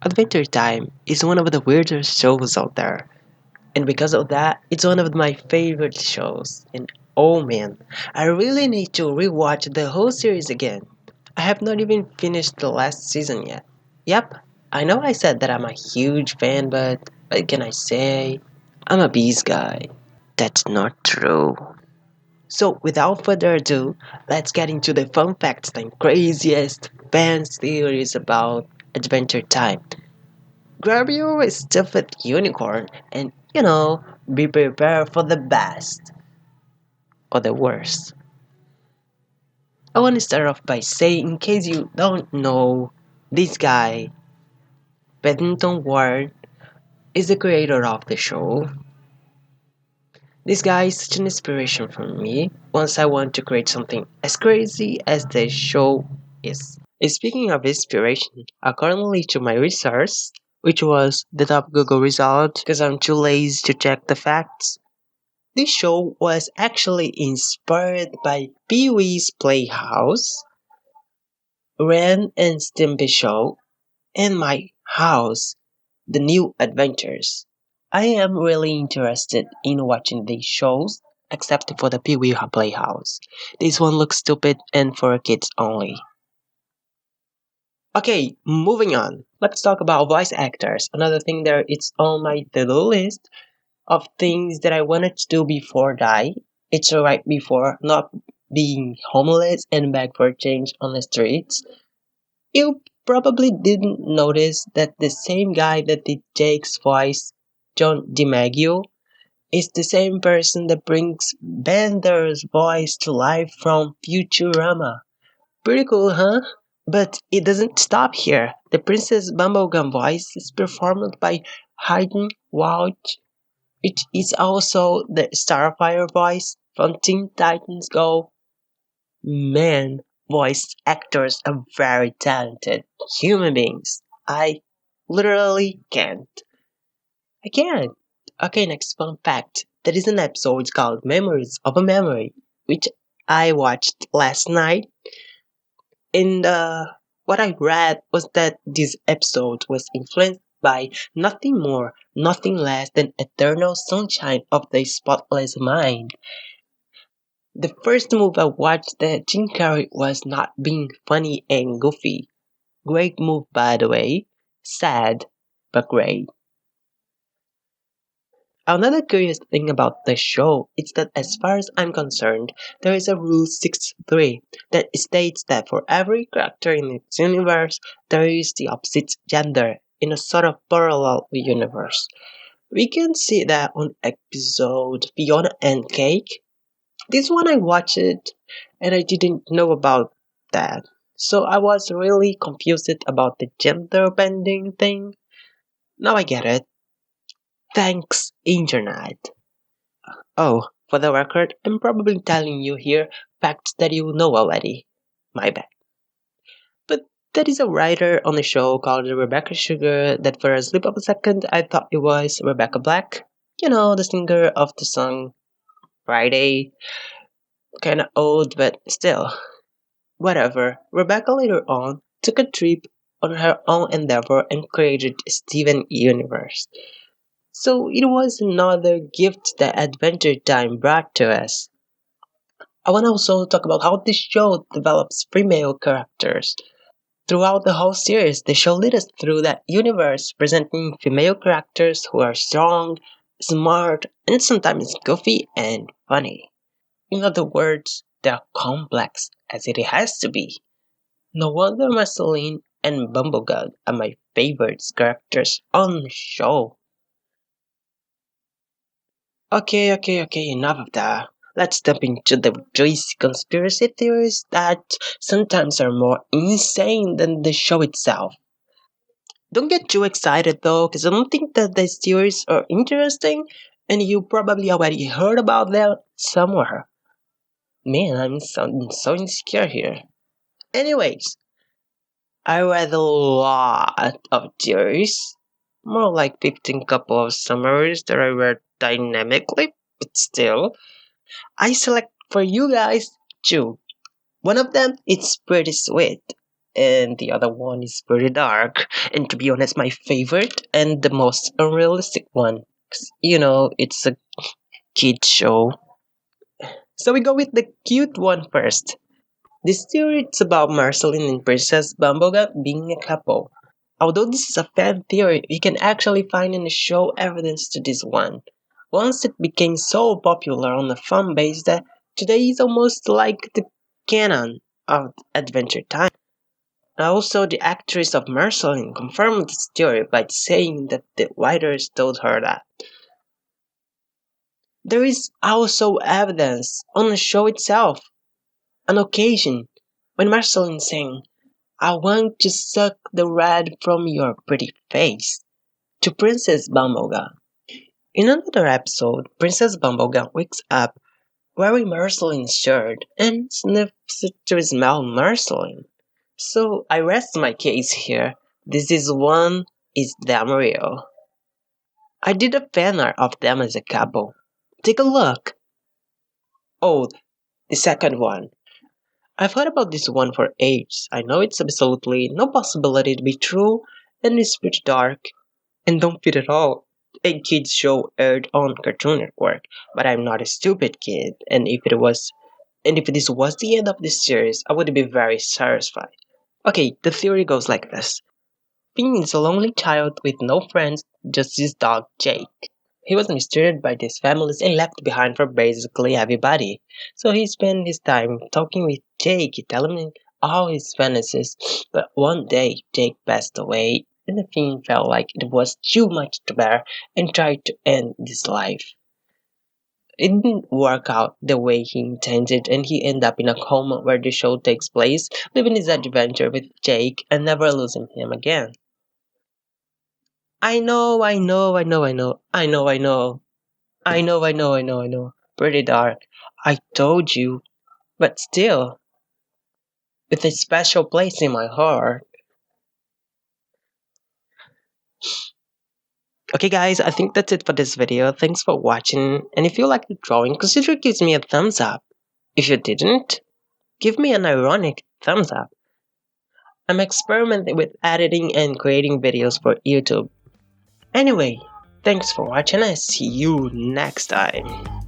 Adventure Time is one of the weirdest shows out there, and because of that, it's one of my favorite shows. And oh man, I really need to rewatch the whole series again. I have not even finished the last season yet. Yep, I know I said that I'm a huge fan, but what can I say? I'm a bees guy. That's not true. So, without further ado, let's get into the fun facts and craziest fan theories about Adventure Time. Grab your stuffed unicorn and, be prepared for the best or the worst. I want to start off by saying, in case you don't know, this guy, Paddington Ward, is the creator of the show. This guy is such an inspiration for me once I want to create something as crazy as the show is. Speaking of inspiration, accordingly to my research, which was the top Google result because I'm too lazy to check the facts, this show was actually inspired by Pee-wee's Playhouse, Ren and Stimpy Show, and My House, The New Adventures. I am really interested in watching these shows, except for the Pee-wee Playhouse. This one looks stupid and for kids only. Okay, moving on. Let's talk about voice actors. Another thing there, it's on my to-do list of things that I wanted to do before die. It's right before not being homeless and beg for change on the streets. You probably didn't notice that the same guy that did Jake's voice, John DiMaggio, is the same person that brings Bender's voice to life from Futurama. Pretty cool, huh? But it doesn't stop here. The Princess Bumblegum voice is performed by Hayden Walsh, which is also the Starfire voice from Teen Titans Go. Man, voice actors are very talented human beings. I literally can't. I can't. Okay, next fun fact. There is an episode called Memories of a Memory, which I watched last night. And what I read was that this episode was influenced by nothing more, nothing less than Eternal Sunshine of the Spotless Mind. The first move I watched that Jim Carrey was not being funny and goofy. Great move, by the way. Sad, but great. Another curious thing about the show is that, as far as I'm concerned, there is a Rule 63 that states that for every character in its universe, there is the opposite gender in a sort of parallel universe. We can see that on episode Fiona and Cake. This one I watched it and I didn't know about that. So I was really confused about the gender bending thing. Now I get it. Thanks, Internet. Oh, for the record, I'm probably telling you here facts that you know already. My bad. But there is a writer on the show called Rebecca Sugar that for a slip of a second I thought it was Rebecca Black. You know, the singer of the song Friday. Kinda old, but still. Whatever. Rebecca later on took a trip on her own endeavor and created Steven Universe. So it was another gift that Adventure Time brought to us. I want to also talk about how this show develops female characters. Throughout the whole series, the show led us through that universe, presenting female characters who are strong, smart, and sometimes goofy and funny. In other words, they're complex, as it has to be. No wonder Marceline and Bumblegum are my favorite characters on the show. Okay, enough of that. Let's jump into the juicy conspiracy theories that sometimes are more insane than the show itself. Don't get too excited though, because I don't think that these theories are interesting and you probably already heard about them somewhere. Man, I'm sounding so insecure here. Anyways, I read a lot of theories, more like 15 couple of summaries that I read dynamically, but still. I select for you guys two. One of them is pretty sweet. and the other one is pretty dark. And to be honest, my favorite and the most unrealistic one. 'Cause, it's a kid show. So we go with the cute one first. This theory is about Marceline and Princess Bumblegum being a couple. Although this is a fan theory, we can actually find in the show evidence to this one. Once it became so popular on the fan base that today is almost like the canon of Adventure Time. Also, the actress of Marceline confirmed this theory by saying that the writers told her that. There is also evidence on the show itself. An occasion when Marceline sang, "I want to suck the red from your pretty face" to Princess Bumblegum. In another episode, Princess Bumblegum wakes up wearing Marceline's shirt and sniffs to smell Marceline. So I rest my case here. This is one is damn real. I did a fan art of them as a couple. Take a look. Oh, the second one. I've heard about this one for ages. I know it's absolutely no possibility to be true, and it's pretty dark. And don't fit at all. A kids show aired on Cartoon Network, but I'm not a stupid kid, and if this was the end of this series, I would be very satisfied. Okay, the theory goes like this. Finn is a lonely child with no friends, just his dog Jake. He was mistreated by these families and left behind for basically everybody. So he spent his time talking with Jake, telling him all his fantasies. But one day, Jake passed away, and Finn felt like it was too much to bear and tried to end his life. It didn't work out the way he intended, and he ended up in a coma where the show takes place, living his adventure with Jake and never losing him again. I know, I know, I know, I know, I know, I know, I know, I know, I know, I know. Pretty dark. I told you, but still, with a special place in my heart. Okay, guys, I think that's it for this video. Thanks for watching, and if you like the drawing, consider giving me a thumbs up. If you didn't, give me an ironic thumbs up. I'm experimenting with editing and creating videos for YouTube. Anyway, thanks for watching. I see you next time.